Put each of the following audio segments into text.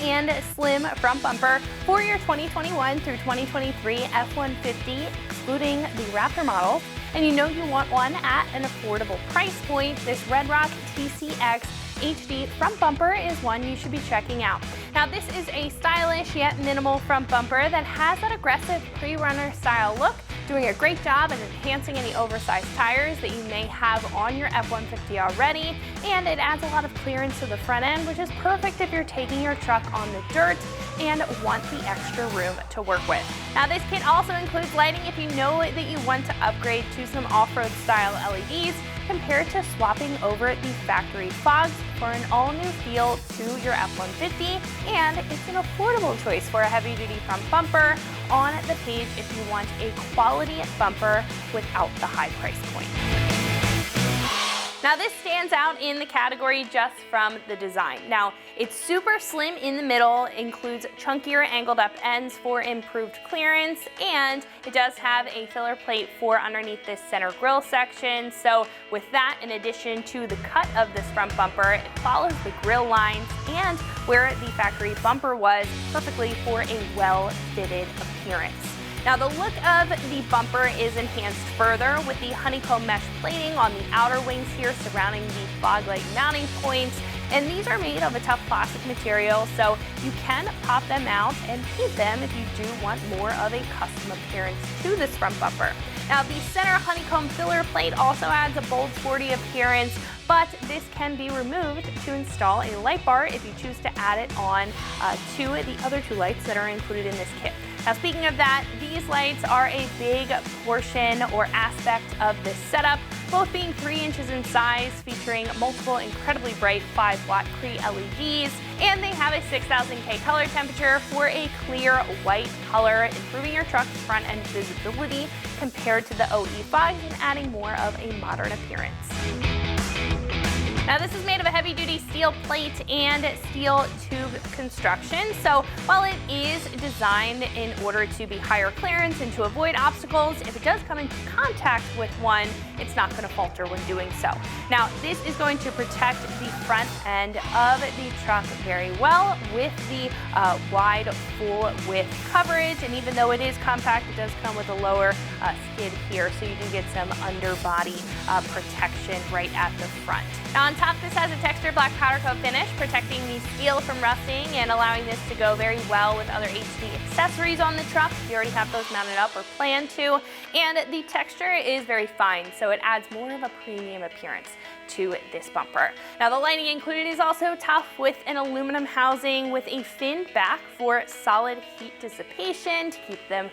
and slim front bumper for your 2021 through 2023 F-150, excluding the Raptor models, and you know you want one at an affordable price point, this RedRock TCX HD Front Bumper is one you should be checking out. Now, this is a stylish yet minimal front bumper that has that aggressive pre-runner style look, doing a great job in enhancing any oversized tires that you may have on your F-150 already, and it adds a lot of clearance to the front end, which is perfect if you're taking your truck on the dirt and want the extra room to work with. Now, this kit also includes lighting if you know that you want to upgrade to some off-road style LEDs, compared to swapping over the factory fogs for an all-new feel to your F-150, and it's an affordable choice for a heavy-duty front bumper on the page if you want a quality bumper without the high price point. Now, this stands out in the category just from the design. Now, it's super slim in the middle, includes chunkier angled up ends for improved clearance, and it does have a filler plate for underneath this center grille section. So with that, in addition to the cut of this front bumper, it follows the grille lines and where the factory bumper was perfectly for a well-fitted appearance. Now, the look of the bumper is enhanced further with the honeycomb mesh plating on the outer wings here surrounding the fog light mounting points. And these are made of a tough plastic material, so you can pop them out and paint them if you do want more of a custom appearance to this front bumper. Now, the center honeycomb filler plate also adds a bold, sporty appearance, but this can be removed to install a light bar if you choose to add it on to the other two lights that are included in this kit. Now, speaking of that, these lights are a big portion or aspect of this setup, both being 3 inches in size, featuring multiple incredibly bright 5-watt Cree LEDs, and they have a 6000 K color temperature for a clear white color, improving your truck's front end visibility compared to the OE fogs and adding more of a modern appearance. Now, this is made of a heavy-duty steel plate and steel tube construction, so while it is designed in order to be higher clearance and to avoid obstacles, if it does come into contact with one, it's not going to falter when doing so. Now, this is going to protect the front end of the truck very well with the wide full width coverage, and even though it is compact, it does come with a lower skid here, so you do get some underbody protection right at the front. Now, on top, this has a textured black powder coat finish, protecting the steel from rusting and allowing this to go very well with other HD accessories on the truck if you already have those mounted up or plan to. And the texture is very fine, so it adds more of a premium appearance to this bumper. Now, the lighting included is also tough with an aluminum housing with a finned back for solid heat dissipation to keep them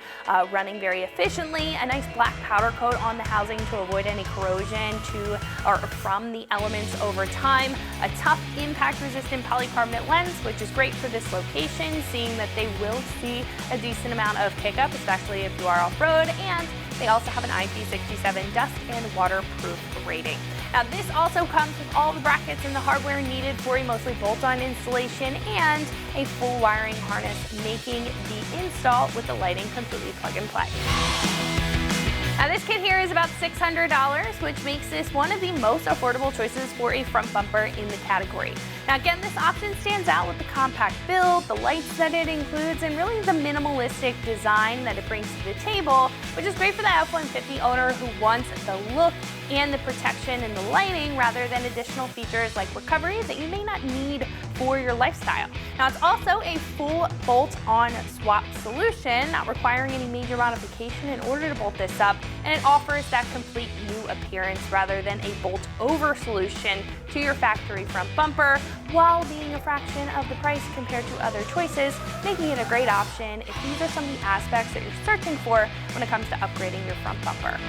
running very efficiently, a nice black powder coat on the housing to avoid any corrosion from the elements over time, a tough impact-resistant polycarbonate lens, which is great for this location, seeing that they will see a decent amount of pickup, especially if you are off-road, and they also have an IP67 dust and waterproof rating. Now, this also comes with all the brackets and the hardware needed for a mostly bolt-on installation and a full wiring harness, making the install with the lighting completely plug and play. Now, this kit here is about $600, which makes this one of the most affordable choices for a front bumper in the category. Now, again, this option stands out with the compact build, the lights that it includes, and really the minimalistic design that it brings to the table, which is great for the F-150 owner who wants the look and the protection and the lighting rather than additional features like recovery that you may not need for your lifestyle. Now, it's also a full bolt-on swap solution, not requiring any major modification in order to bolt this up, and it offers that complete new appearance rather than a bolt-over solution to your factory front bumper, while being a fraction of the price compared to other choices, making it a great option if these are some of the aspects that you're searching for when it comes to upgrading your front bumper.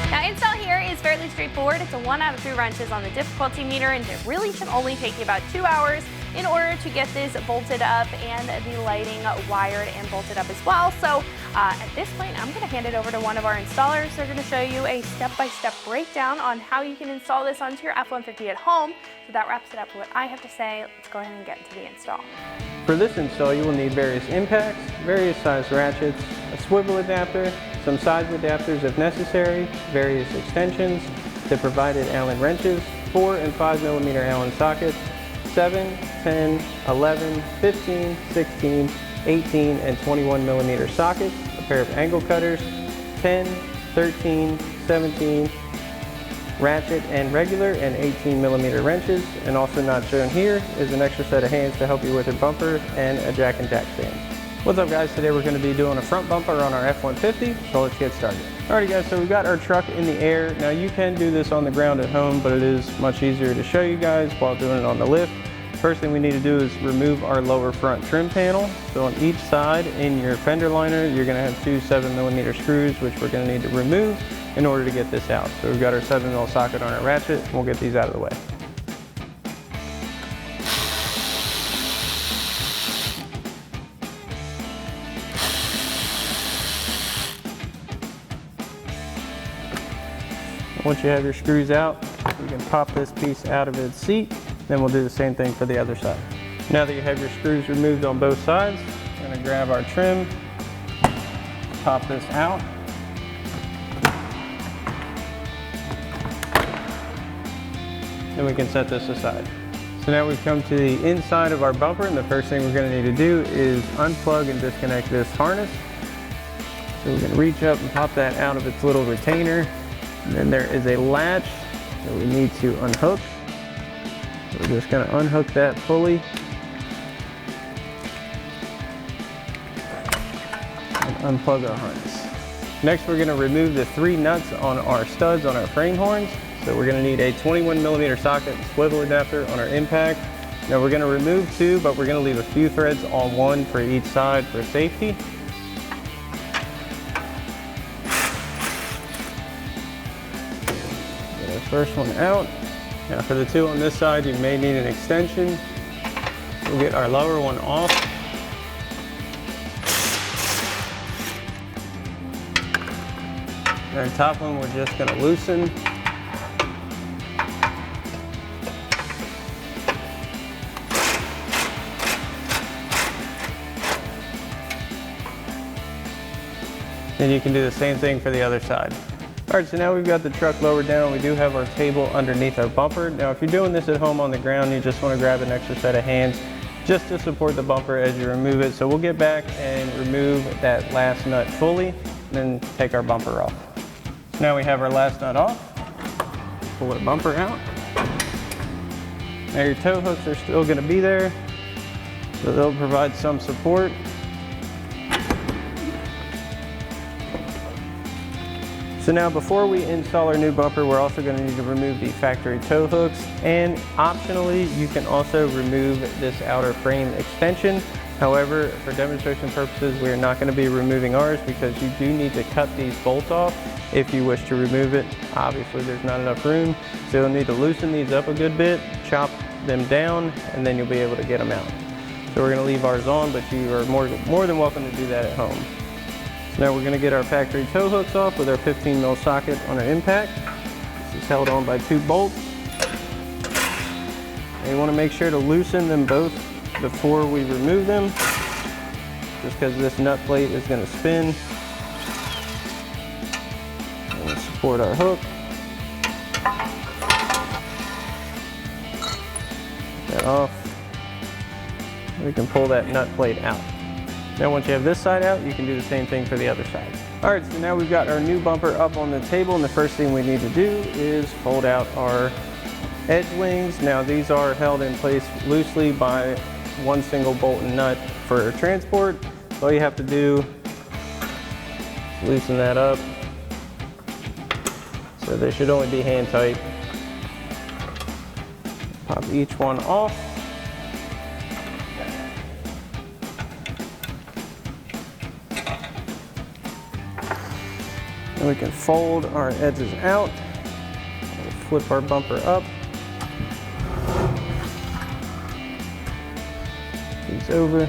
Now, install here is fairly straightforward. It's a 1 out of 3 wrenches on the difficulty meter, and it really should only take you about 2 hours in order to get this bolted up and the lighting wired and bolted up as well. So at this point, I'm going to hand it over to one of our installers. They're going to show you a step-by-step breakdown on how you can install this onto your F-150 at home. So that wraps it up for what I have to say. Let's go ahead and get into the install. For this install, you will need various impacts, various size ratchets, a swivel adapter, some size adapters if necessary, various extensions, the provided Allen wrenches, 4 and 5 millimeter Allen sockets, 7, 10, 11, 15, 16, 18, and 21 millimeter sockets, a pair of angle cutters, 10, 13, 17, ratchet and regular, and 18 millimeter wrenches. And also not shown here is an extra set of hands to help you with your bumper and a jack and jack stand. What's up guys, today we're going to be doing a front bumper on our F-150, so let's get started. Alrighty guys, so we've got our truck in the air. Now you can do this on the ground at home, but it is much easier to show you guys while doing it on the lift. First thing we need to do is remove our lower front trim panel. So on each side in your fender liner, you're going to have two 7 millimeter screws, which we're going to need to remove in order to get this out. So we've got our 7 mil socket on our ratchet, and we'll get these out of the way. Once you have your screws out, you can pop this piece out of its seat. Then we'll do the same thing for the other side. Now that you have your screws removed on both sides, we're going to grab our trim, pop this out. Then we can set this aside. So now we've come to the inside of our bumper, and the first thing we're going to need to do is unplug and disconnect this harness. So we're going to reach up and pop that out of its little retainer. And then there is a latch that we need to unhook. So we're just going to unhook that fully and unplug our harness. Next, we're going to remove the 3 nuts on our studs on our frame horns. So we're going to need a 21 millimeter socket and swivel adapter on our impact. Now we're going to remove 2, but we're going to leave a few threads on 1 for each side for safety. First one out. Now for the 2 on this side, you may need an extension. We'll get our lower one off. Our top one we're just going to loosen. Then you can do the same thing for the other side. Alright, so now we've got the truck lowered down. We do have our table underneath our bumper. Now if you're doing this at home on the ground, you just want to grab an extra set of hands just to support the bumper as you remove it. So we'll get back and remove that last nut fully, and then take our bumper off. So now we have our last nut off. Pull the bumper out. Now your tow hooks are still going to be there, so they'll provide some support. So now before we install our new bumper, we're also going to need to remove the factory tow hooks, and optionally you can also remove this outer frame extension. However, for demonstration purposes, we are not going to be removing ours because you do need to cut these bolts off if you wish to remove it. Obviously there's not enough room, so you'll need to loosen these up a good bit, chop them down, and then you'll be able to get them out. So we're going to leave ours on, but you are more than welcome to do that at home. So now we're going to get our factory tow hooks off with our 15 mil socket on our impact. This is held on by 2 bolts. And you want to make sure to loosen them both before we remove them, just because this nut plate is going to spin. And we'll support our hook. Get that off. We can pull that nut plate out. Now once you have this side out, you can do the same thing for the other side. Alright, so now we've got our new bumper up on the table, and the first thing we need to do is fold out our edge wings. Now these are held in place loosely by 1 single bolt and nut for transport. So all you have to do is loosen that up. So they should only be hand tight. Pop each one off. And we can fold our edges out, we'll flip our bumper up, these over.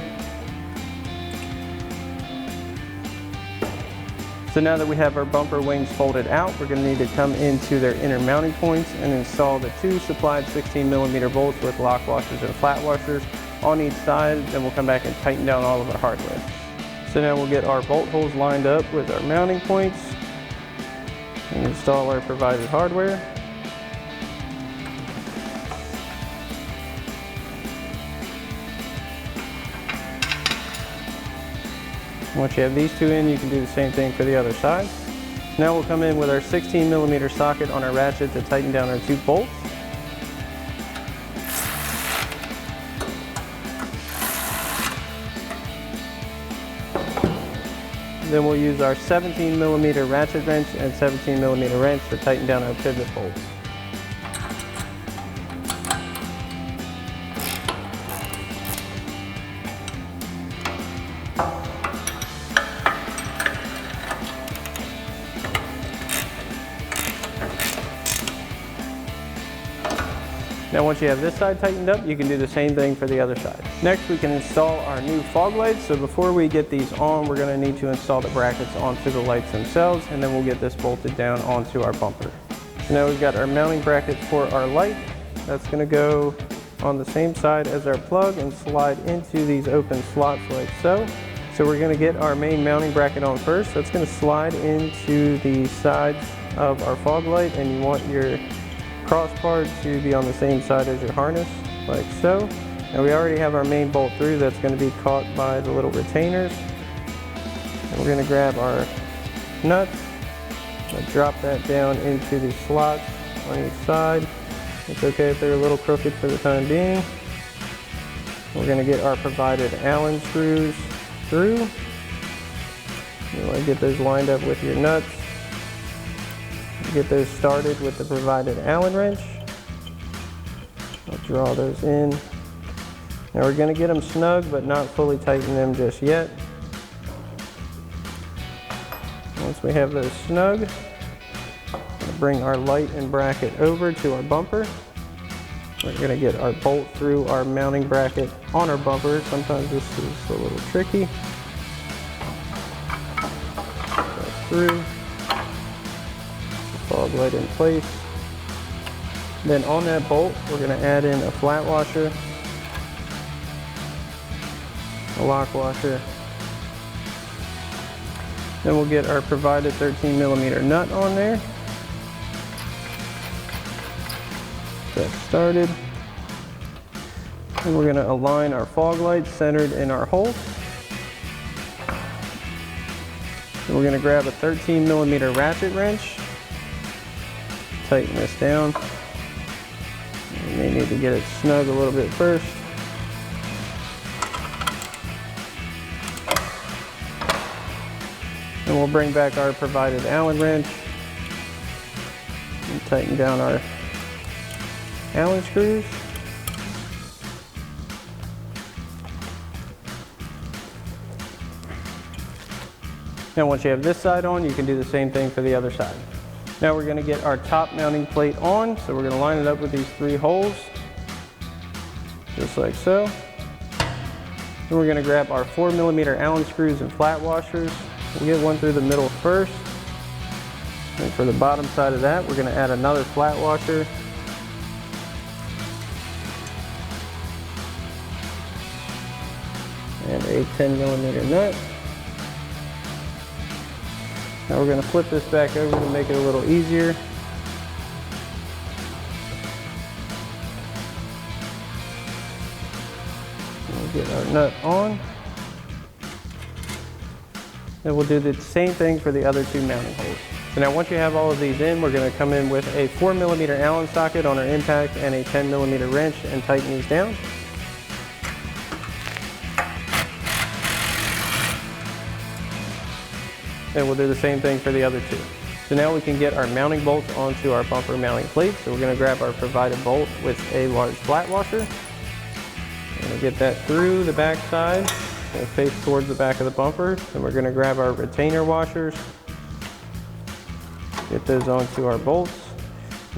So now that we have our bumper wings folded out, we're going to need to come into their inner mounting points and install the 2 supplied 16 millimeter bolts with lock washers and flat washers on each side. Then we'll come back and tighten down all of our hardware. So now we'll get our bolt holes lined up with our mounting points and install our provided hardware. Once you have these two in, you can do the same thing for the other side. Now we'll come in with our 16mm socket on our ratchet to tighten down our two bolts. Then we'll use our 17mm ratchet wrench and 17mm wrench to tighten down our pivot bolts. Now once you have this side tightened up, you can do the same thing for the other side. Next we can install our new fog lights. So before we get these on, we're going to need to install the brackets onto the lights themselves, and then we'll get this bolted down onto our bumper. So now we've got our mounting bracket for our light. That's going to go on the same side as our plug and slide into these open slots like so. So we're going to get our main mounting bracket on first. That's going to slide into the sides of our fog light, and you want your crossbar to be on the same side as your harness, like so. Now we already have our main bolt through. That's going to be caught by the little retainers. And we're going to grab our nuts and drop that down into the slots on each side. It's okay if they're a little crooked for the time being. We're going to get our provided Allen screws through. You want to get those lined up with your nuts. Get those started with the provided Allen wrench. I'll draw those in. Now we're going to get them snug, but not fully tighten them just yet. Once we have those snug, we'll bring our light and bracket over to our bumper. We're going to get our bolt through our mounting bracket on our bumper. Sometimes this is a little tricky. Go through. Fog light in place. Then on that bolt, we're going to add in a flat washer, a lock washer. Then we'll get our provided 13mm nut on there. Get that started. And we're going to align our fog lights centered in our hole. Then we're going to grab a 13mm ratchet wrench. Tighten this down. You may need to get it snug a little bit first. And we'll bring back our provided Allen wrench and tighten down our Allen screws. Now once you have this side on, you can do the same thing for the other side. Now we're going to get our top mounting plate on, so we're going to line it up with these 3 holes, just like so. Then we're going to grab our 4mm Allen screws and flat washers. We'll get one through the middle first. And for the bottom side of that, we're going to add another flat washer. And a 10mm nut. Now we're going to flip this back over to make it a little easier. We'll get our nut on. And we'll do the same thing for the other 2 mounting holes. So now once you have all of these in, we're going to come in with a 4mm Allen socket on our impact and a 10mm wrench and tighten these down. And we'll do the same thing for the other 2. So now we can get our mounting bolts onto our bumper mounting plate. So we're going to grab our provided bolt with a large flat washer. And we'll get that through the back side and face towards the back of the bumper. Then we're going to grab our retainer washers. Get those onto our bolts.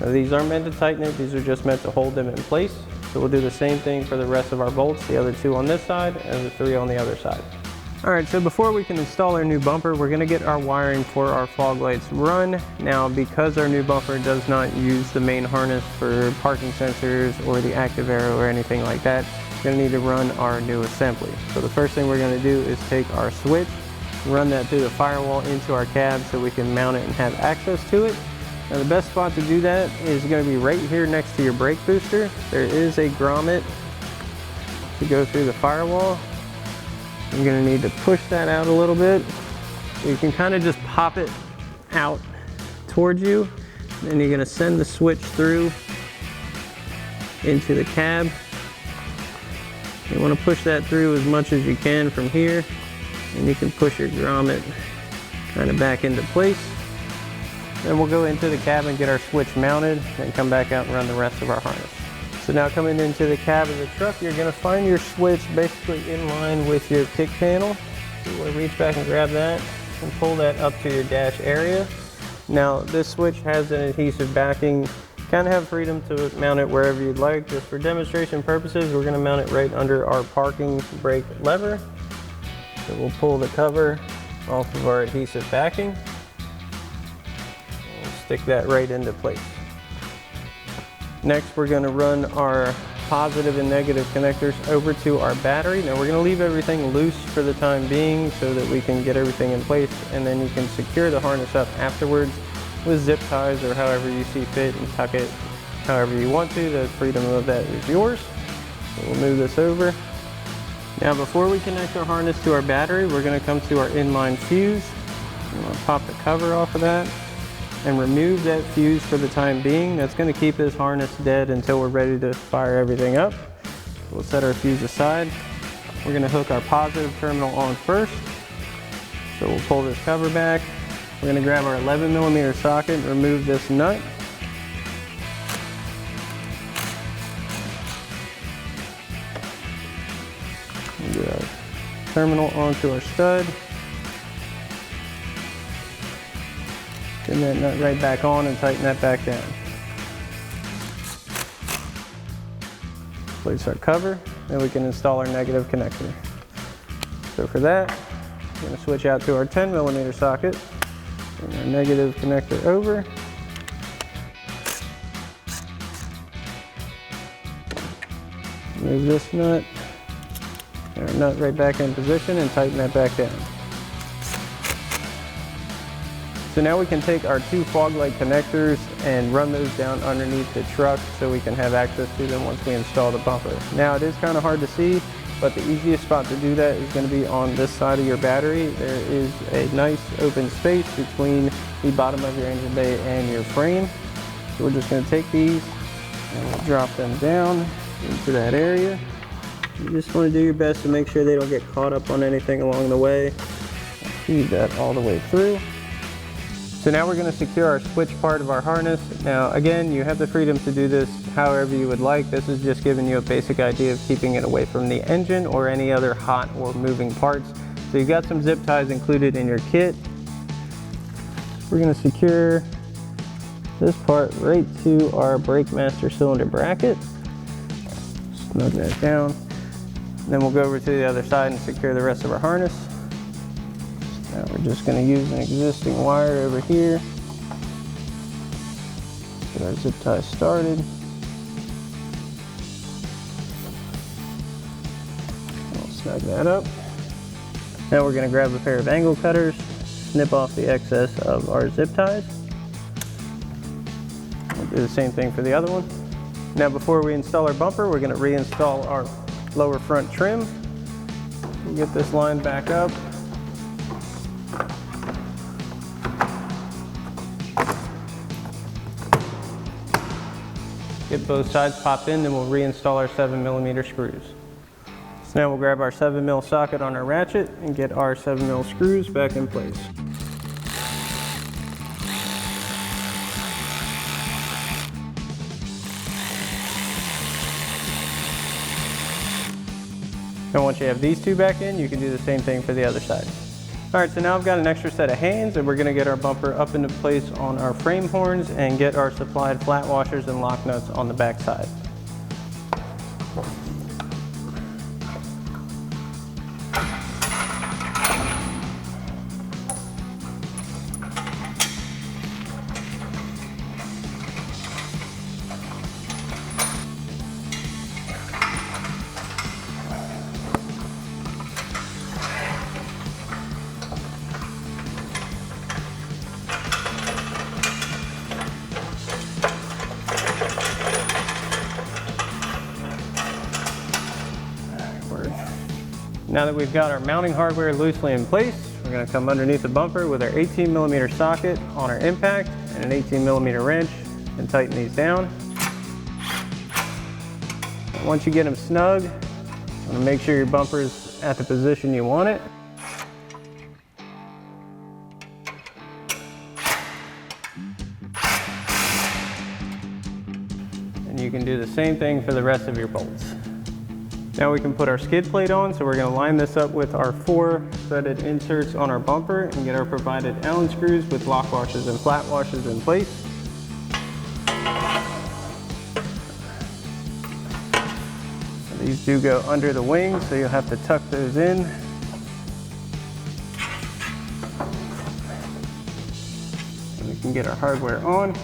Now these aren't meant to tighten it, these are just meant to hold them in place. So we'll do the same thing for the rest of our bolts, the other 2 on this side and the 3 on the other side. Alright, so before we can install our new bumper, we're going to get our wiring for our fog lights run. Now, because our new bumper does not use the main harness for parking sensors or the active arrow or anything like that, we're going to need to run our new assembly. So the first thing we're going to do is take our switch, run that through the firewall into our cab so we can mount it and have access to it. Now the best spot to do that is going to be right here next to your brake booster. There is a grommet to go through the firewall. You're gonna need to push that out a little bit. You can kind of just pop it out towards you. Then you're gonna send the switch through into the cab. You wanna push that through as much as you can from here, and you can push your grommet kind of back into place. Then we'll go into the cab and get our switch mounted, and come back out and run the rest of our harness. So now coming into the cab of the truck, you're gonna find your switch basically in line with your kick panel. So you wanna reach back and grab that and pull that up to your dash area. Now this switch has an adhesive backing. Kind of have freedom to mount it wherever you'd like. Just for demonstration purposes, we're gonna mount it right under our parking brake lever. So we'll pull the cover off of our adhesive backing. We'll stick that right into place. Next, we're gonna run our positive and negative connectors over to our battery. Now we're gonna leave everything loose for the time being so that we can get everything in place, and then you can secure the harness up afterwards with zip ties or however you see fit, and tuck it however you want to. The freedom of that is yours. So we'll move this over. Now before we connect our harness to our battery, we're gonna come to our inline fuse. I'm gonna pop the cover off of that and remove that fuse for the time being. That's gonna keep this harness dead until we're ready to fire everything up. We'll set our fuse aside. We're gonna hook our positive terminal on first. So we'll pull this cover back. We're gonna grab our 11mm socket and remove this nut. We'll get our terminal onto our stud. Pin that nut right back on and tighten that back down. Place our cover, and we can install our negative connector. So for that, we're going to switch out to our 10mm socket, bring our negative connector over. Move this nut, and our nut right back in position, and tighten that back down. So now we can take our two fog light connectors and run those down underneath the truck so we can have access to them once we install the bumper. Now it is kind of hard to see, but the easiest spot to do that is going to be on this side of your battery. There is a nice open space between the bottom of your engine bay and your frame. So we're just going to take these and we'll drop them down into that area. You just want to do your best to make sure they don't get caught up on anything along the way. Feed that all the way through. So now we're going to secure our switch part of our harness. Now again, you have the freedom to do this however you would like. This is just giving you a basic idea of keeping it away from the engine or any other hot or moving parts. So you've got some zip ties included in your kit. We're going to secure this part right to our brake master cylinder bracket. Snug that down. And then we'll go over to the other side and secure the rest of our harness. Now we're just going to use an existing wire over here. Get our zip tie started. We'll snug that up. Now we're going to grab a pair of angle cutters, snip off the excess of our zip ties. We'll do the same thing for the other one. Now before we install our bumper, we're going to reinstall our lower front trim. We'll get this lined back up. Get both sides popped in, then we'll reinstall our 7mm screws. So now we'll grab our 7mm socket on our ratchet and get our 7mm screws back in place. And once you have these two back in, you can do the same thing for the other side. All right, so now I've got an extra set of hands, and we're gonna get our bumper up into place on our frame horns and get our supplied flat washers and lock nuts on the back side. Now that we've got our mounting hardware loosely in place, we're going to come underneath the bumper with our 18mm socket on our impact and an 18mm wrench and tighten these down. Once you get them snug, you want to make sure your bumper is at the position you want it. And you can do the same thing for the rest of your bolts. Now we can put our skid plate on, so we're going to line this up with our 4 threaded inserts on our bumper and get our provided Allen screws with lock washers and flat washers in place. These do go under the wing, so you'll have to tuck those in. And we can get our hardware on.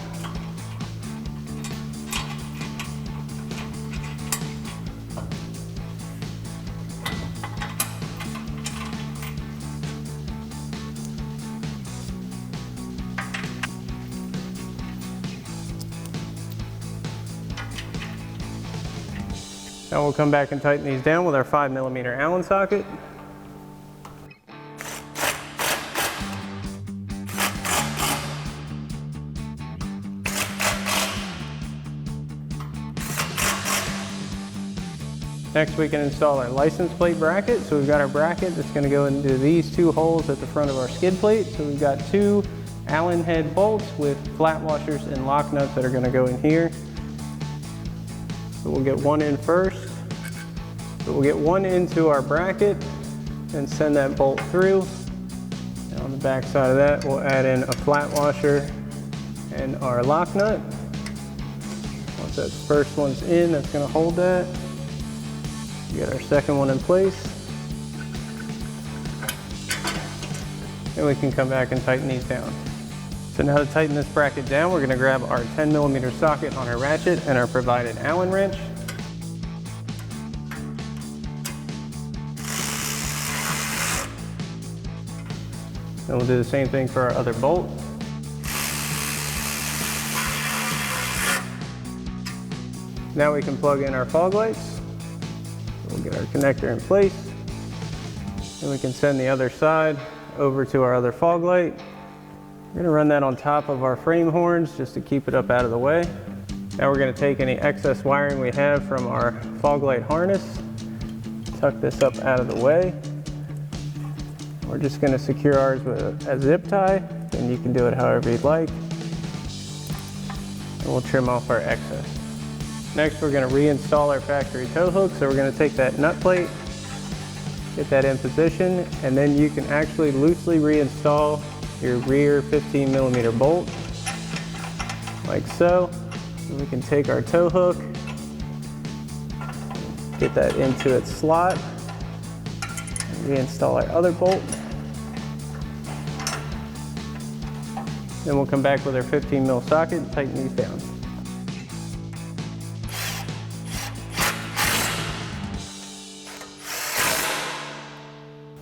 Now we'll come back and tighten these down with our 5mm Allen socket. Next we can install our license plate bracket. So we've got our bracket that's going to go into these 2 holes at the front of our skid plate. So we've got 2 Allen head bolts with flat washers and lock nuts that are going to go in here. So we'll get one in first. So we'll get one into our bracket and send that bolt through. And on the back side of that, we'll add in a flat washer and our lock nut. Once that first one's in, that's going to hold that. Get our second one in place. And we can come back and tighten these down. So now to tighten this bracket down, we're going to grab our 10mm socket on our ratchet and our provided Allen wrench. And we'll do the same thing for our other bolt. Now we can plug in our fog lights. We'll get our connector in place. And we can send the other side over to our other fog light. We're going to run that on top of our frame horns just to keep it up out of the way. Now we're going to take any excess wiring we have from our fog light harness, tuck this up out of the way. We're just going to secure ours with a zip tie, and you can do it however you'd like. And we'll trim off our excess. Next we're going to reinstall our factory tow hook. So we're going to take that nut plate, get that in position, and then you can actually loosely reinstall your rear 15mm bolt, like so. And we can take our tow hook, get that into its slot, and reinstall our other bolt. Then we'll come back with our 15mm socket and tighten these down.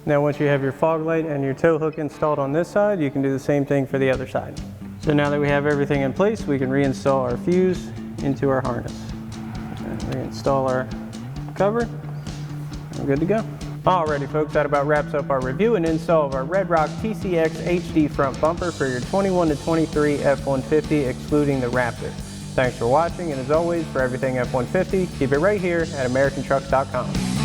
Now once you have your fog light and your tow hook installed on this side, you can do the same thing for the other side. So now that we have everything in place, we can reinstall our fuse into our harness. And reinstall our cover. We're good to go. Alrighty folks, that about wraps up our review and install of our RedRock TCX HD Front Bumper for your 21 to 23 F-150, excluding the Raptor. Thanks for watching, and as always, for everything F-150, keep it right here at AmericanTrucks.com.